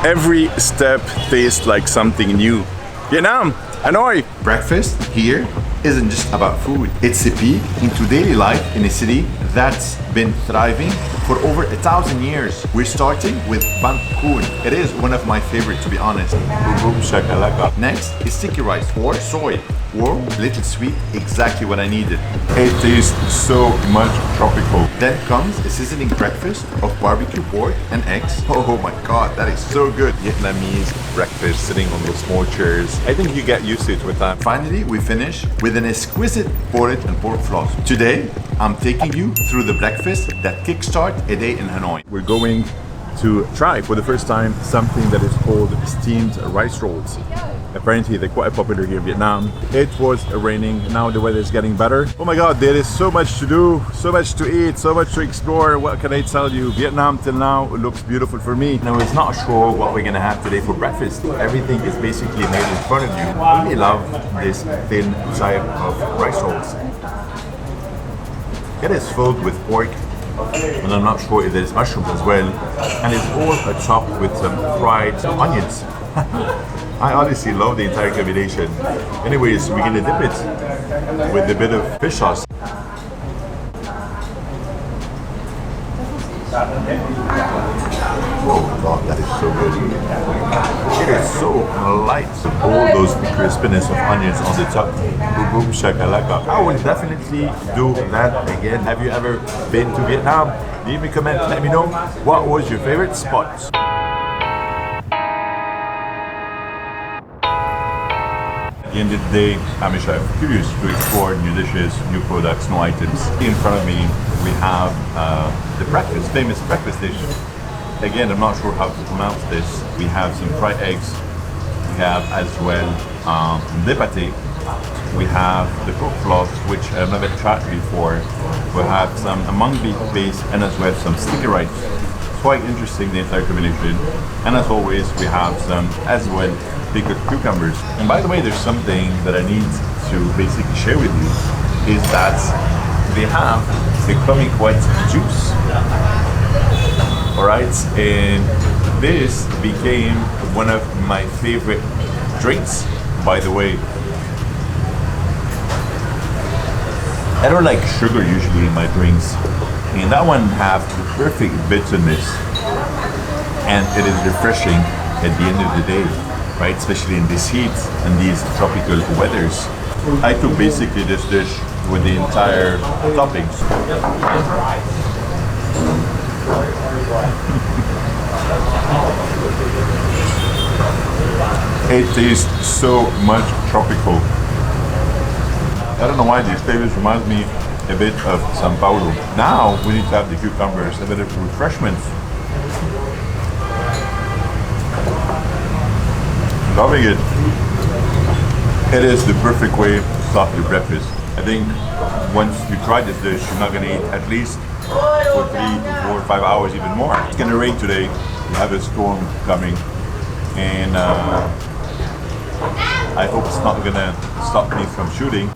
Every step tastes like something new. Vietnam, Hanoi. Breakfast here isn't just about food. It's a peek into daily life in a city that's been thriving for over 1,000 years. We're starting with Bánh Cuốn. It is one of my favorites, to be honest. Next is sticky rice or soy. Warm, little sweet, exactly what I needed. It tastes so much tropical. Then comes a sizzling breakfast of barbecue pork and eggs. Oh my god, that is so good. Vietnamese breakfast, sitting on those small chairs. I think you get used to it with time. Finally, we finish with an exquisite porridge and pork floss. Today, I'm taking you through the breakfast that kickstart a day in Hanoi. We're going to try for the first time something that is called steamed rice rolls. Apparently they're quite popular here in Vietnam. It was raining, now the weather is getting better. Oh my god, there is so much to do, so much to eat, so much to explore. What can I tell you? Vietnam till now looks beautiful for me. I was not sure what we're gonna have today for breakfast. Everything is basically made in front of you. I really love this thin type of rice rolls. It is filled with pork, and I'm not sure if there's mushrooms as well, and it's all chopped with some fried onions. I honestly love the entire combination. Anyways, we're gonna dip it with a bit of fish sauce. Oh god, that is so good. It is so light. All those crispiness of onions on the top. Boom boom shakalaka. I will definitely do that again. Have you ever been to Vietnam? Leave me a comment, let me know what was your favorite spot. At the end of the day, I'm a chef, curious to explore new dishes, new products, new items. In front of me, we have the breakfast, famous breakfast dish. Again, I'm not sure how to pronounce this. We have some fried eggs. We have as well the pâté. We have the pork floss, which I've never tried before. We have some mung beef base and as well some sticky rice. Quite interesting, the entire combination. And as always, we have some as well pickled cucumbers. And by the way, there's something that I need to basically share with you, is that they have the Kumquat juice. Alright, and this became one of my favorite drinks, by the way. I don't like sugar usually in my drinks, and that one has the perfect bitterness, and it is refreshing at the end of the day, right? Especially in this heat and these tropical weathers. I took basically this dish with the entire toppings. It tastes so much tropical. I don't know why these flavors remind me a bit of São Paulo. Now we need to have the cucumbers, a bit of refreshment. Loving it. It is the perfect way to start your breakfast. I think once you try this dish, you're not going to eat at least for 3 to 4 or 5 hours, even more. It's going to rain today. We have a storm coming, and I hope it's not going to stop me from shooting.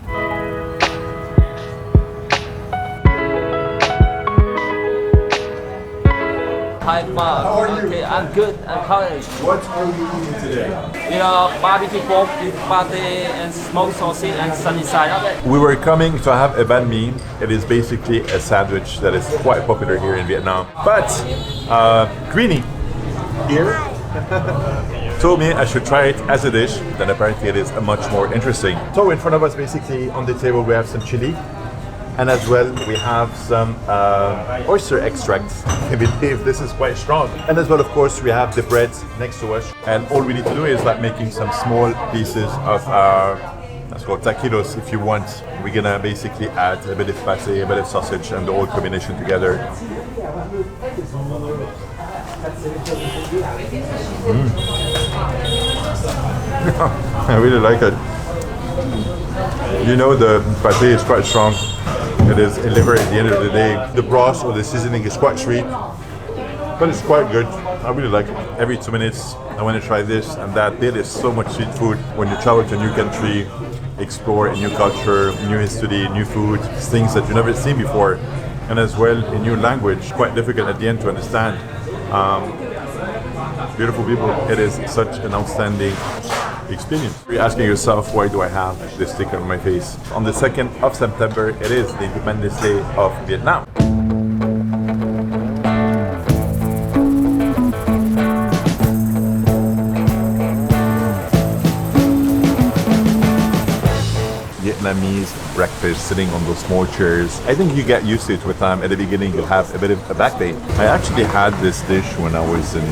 Hi, Bob. How are you? Okay, I'm good. I'm fine. What are you eating today? You know, barbecue pork with pate and smoked sausage and sunny side up. We were coming to have a banh mi. It is basically a sandwich that is quite popular here in Vietnam. But Greenie here told me I should try it as a dish. Then apparently it is much more interesting. So in front of us, basically on the table, we have some chili. And as well, we have some oyster extract. I believe this is quite strong. And as well, of course, we have the bread next to us. And all we need to do is like making some small pieces of that's called taquitos if you want. We're gonna basically add a bit of pate, a bit of sausage, and the whole combination together. I really like it. You know, the pate is quite strong. It is a liver at the end of the day. The broth or the seasoning is quite sweet, but it's quite good. I really like it. Every 2 minutes, I want to try this and that. There is so much street food. When you travel to a new country, explore a new culture, new history, new food, things that you've never seen before. And as well, a new language, quite difficult at the end to understand. beautiful people. It is such an outstanding experience. You're asking yourself, why do I have this sticker on my face? On the 2nd of September, it is the Independence Day of Vietnam. Vietnamese breakfast, sitting on those small chairs. I think you get used to it with time. At the beginning, you'll have a bit of a back pain. I actually had this dish when I was in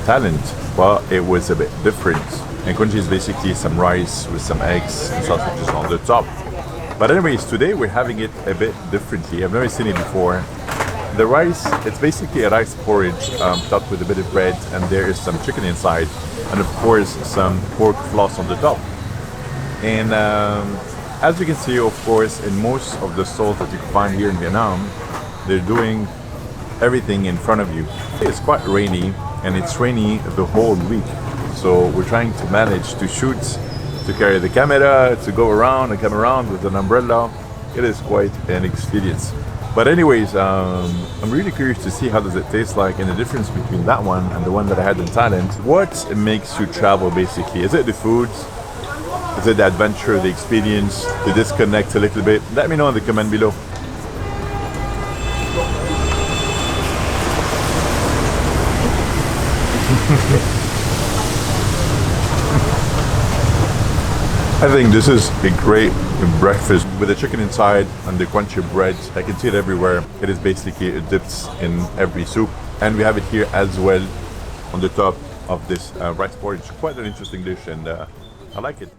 Thailand, but it was a bit different. And congee is basically some rice with some eggs and sausages on the top. But anyways, today we're having it a bit differently. I've never seen it before. The rice, it's basically a rice porridge topped with a bit of bread, and there is some chicken inside, and of course some pork floss on the top. And as you can see, of course, in most of the stalls that you can find here in Vietnam, they're doing everything in front of you. It's quite rainy, and it's rainy the whole week. So we're trying to manage to shoot, to carry the camera, to go around and come around with an umbrella. It is quite an experience. But anyways, I'm really curious to see how does it taste like, and the difference between that one and the one that I had in Thailand. What makes you travel basically? Is it the food? Is it the adventure, the experience, to disconnect a little bit? Let me know in the comment below. I think this is a great breakfast with the chicken inside and the crunchy bread. I can see it everywhere. It is basically dipped in every soup. And we have it here as well on the top of this rice porridge. Quite an interesting dish, and I like it.